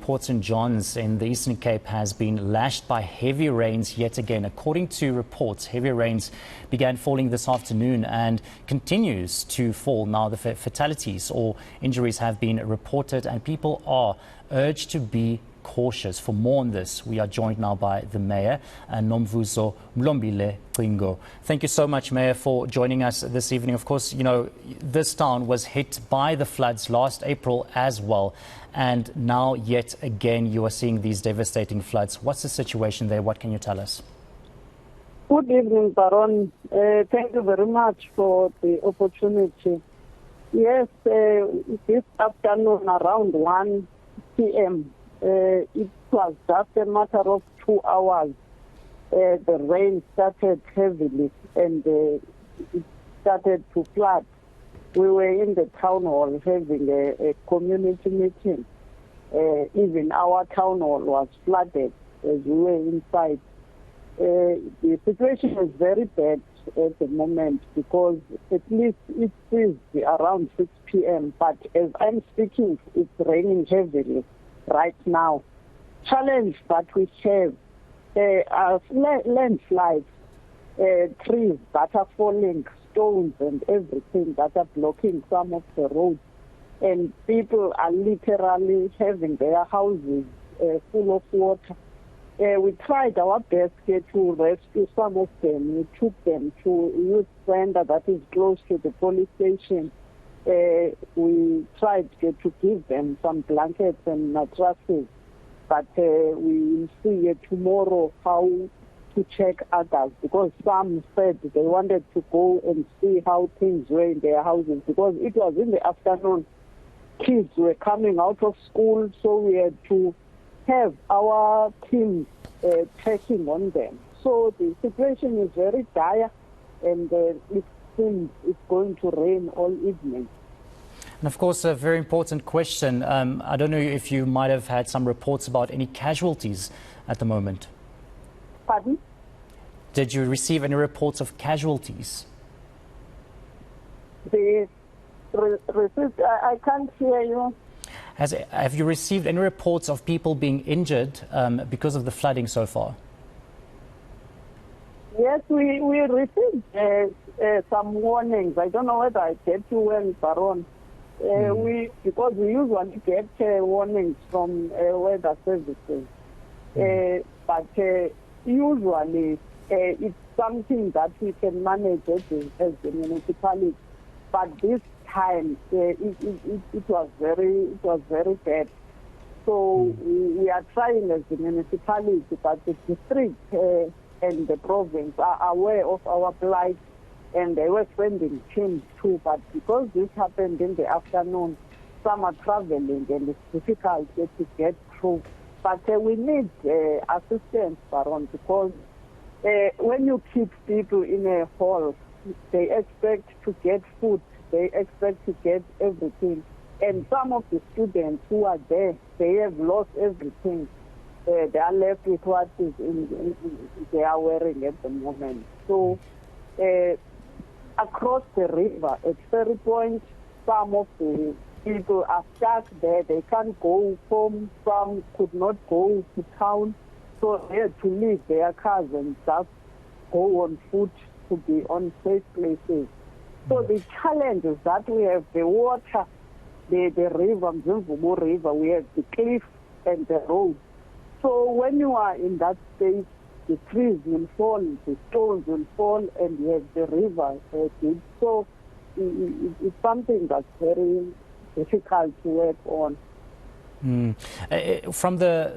Port St. John's in the Eastern Cape has been lashed by heavy rains yet again. According to reports, heavy rains began falling this afternoon and continues to fall. Now, the fatalities or injuries have been reported and people are urged to be cautious. For more on this, we are joined now by the Mayor, Nomvuzo Mlombile-Cingo. Thank you so much, Mayor, for joining us this evening. Of course, you know, this town was hit by the floods last April as well. And now, yet again, you are seeing these devastating floods. What's the situation there? What can you tell us? Good evening, Baron. Thank you very much for the opportunity. Yes, this afternoon around 1 p.m., it was just a matter of 2 hours. The rain started heavily and it started to flood. We were in the town hall having a community meeting. Even our town hall was flooded as we were inside. The situation is very bad at the moment because at least it is around 6 p.m. But as I'm speaking, it's raining heavily right now. Challenge that we have are landslides, trees that are falling, stones and everything that are blocking some of the roads. And people are literally having their houses full of water. We tried our best to rescue some of them. We took them to a youth center that is close to the police station. We tried to give them some blankets and mattresses, but we will see tomorrow how to check others, because some said they wanted to go and see how things were in their houses, because it was in the afternoon. Kids were coming out of school, so we had to have our teams checking on them. So the situation is very dire, and it seems it's going to rain all evening. And of course, a very important question. I don't know if you might have had some reports about any casualties at the moment. Pardon? Did you receive any reports of casualties? I can't hear you. Have you received any reports of people being injured because of the flooding so far? Yes, we received some warnings. I don't know whether I get you well, Baron. Because we usually get warnings from weather services. But usually it's something that we can manage as the municipality. But this time it was very bad. So we are trying as the municipality, but the district and the province are aware of our plight, and they were sending teams too. But because this happened in the afternoon, some are traveling and it's difficult to get through. But we need assistance, Baron, because when you keep people in a hall, they expect to get food, they expect to get everything. And some of the students who are there, they have lost everything. They are left with what is they are wearing at the moment. So across the river at Ferry Point, some of the people are stuck there. They can't go home. Some could not go to town. So they had to leave their cars and just go on foot to be on safe places. So the challenge is that we have the water, the river, Nomvuzo River, we have the cliff and the road. So when you are in that state, the trees will fall, the stones will fall, and you have the river. So it's something that's very difficult to work on. From the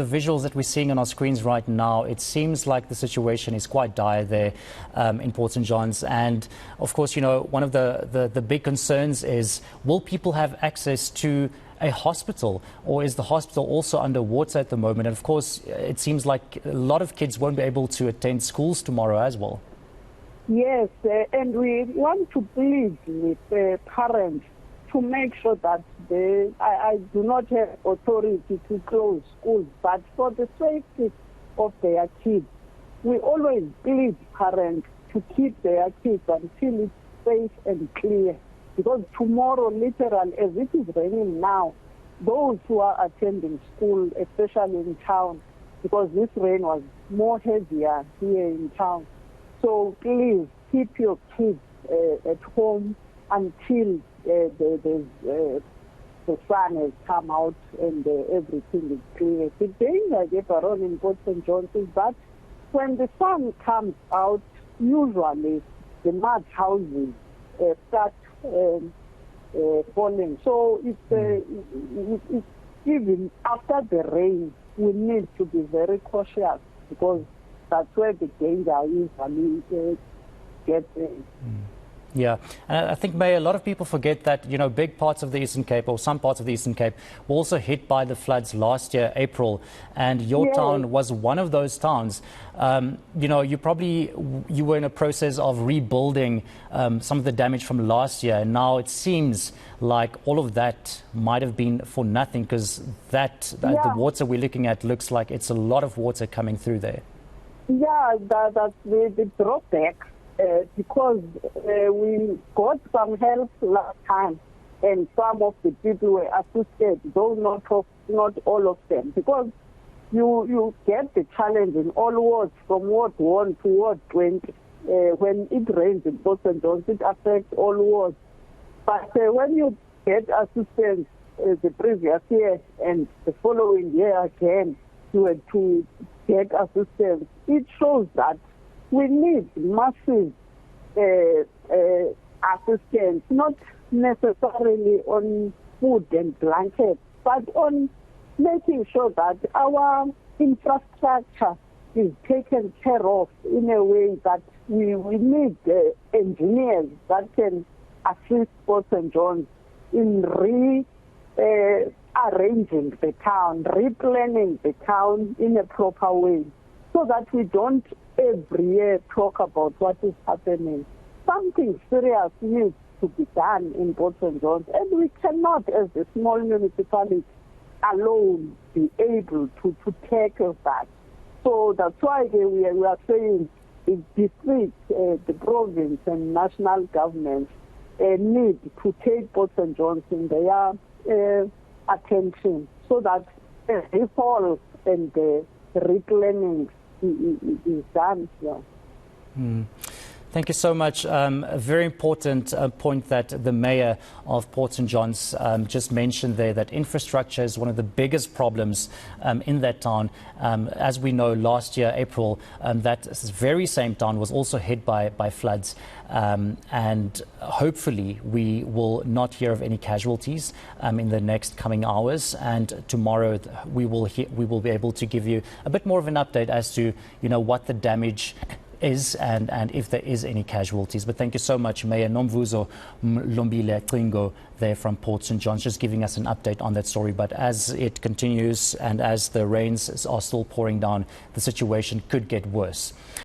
visuals that we're seeing on our screens right now, it seems like the situation is quite dire there in Port St. John's. And of course, one of the big concerns is, will people have access to a hospital, or is the hospital also underwater at the moment? And of course, it seems like a lot of kids won't be able to attend schools tomorrow as well. Yes, and we want to plead with parents to make sure that I do not have authority to close schools, but for the safety of their kids, we always plead parents to keep their kids until it's safe and clear. Because tomorrow, literally, as it is raining now, those who are attending school, especially in town, because this rain was more heavier here in town. So please keep your kids at home until the sun has come out and everything is clear. The danger get around in Port St. John's is that when the sun comes out, usually the mud houses start falling. So it's even after the rain, we need to be very cautious because that's where the danger usually gets in. Yeah, and I think, Mayor, a lot of people forget that, big parts of the Eastern Cape, or some parts of the Eastern Cape, were also hit by the floods last year, April, and your town was one of those towns. You were in a process of rebuilding some of the damage from last year, and now it seems like all of that might have been for nothing, because the water we're looking at looks like it's a lot of water coming through there. Yeah, that's the drawback. Because we got some help last time, and some of the people were assisted, though not all of them. Because you get the challenge in all wards, from Ward 1 to Ward 20. When it rains in Port St. John's, it affects all wards. But when you get assistance the previous year and the following year again, you had to get assistance, it shows that we need massive assistance, not necessarily on food and blankets, but on making sure that our infrastructure is taken care of in a way that we need engineers that can assist Port St. John's in arranging the town, replanning the town in a proper way, so that we don't every year talk about what is happening. Something serious needs to be done in Port St. John's, and we cannot, as a small municipality, alone be able to take care of that. So that's why we are saying the district, the province and national governments need to take Port St. John's in their attention, so that the reform and the replanning is done. Yeah. Thank you so much. A very important point that the Mayor of Port St. John's just mentioned there, that infrastructure is one of the biggest problems in that town. As we know, last year, April, that very same town was also hit by floods. And hopefully we will not hear of any casualties in the next coming hours. And tomorrow we will be able to give you a bit more of an update as to, what the damage is and if there is any casualties. But thank you so much, Mayor Nomvuzo Mlombile-Cingo there from Port St. John's, just giving us an update on that story. But as it continues and as the rains are still pouring down, the situation could get worse.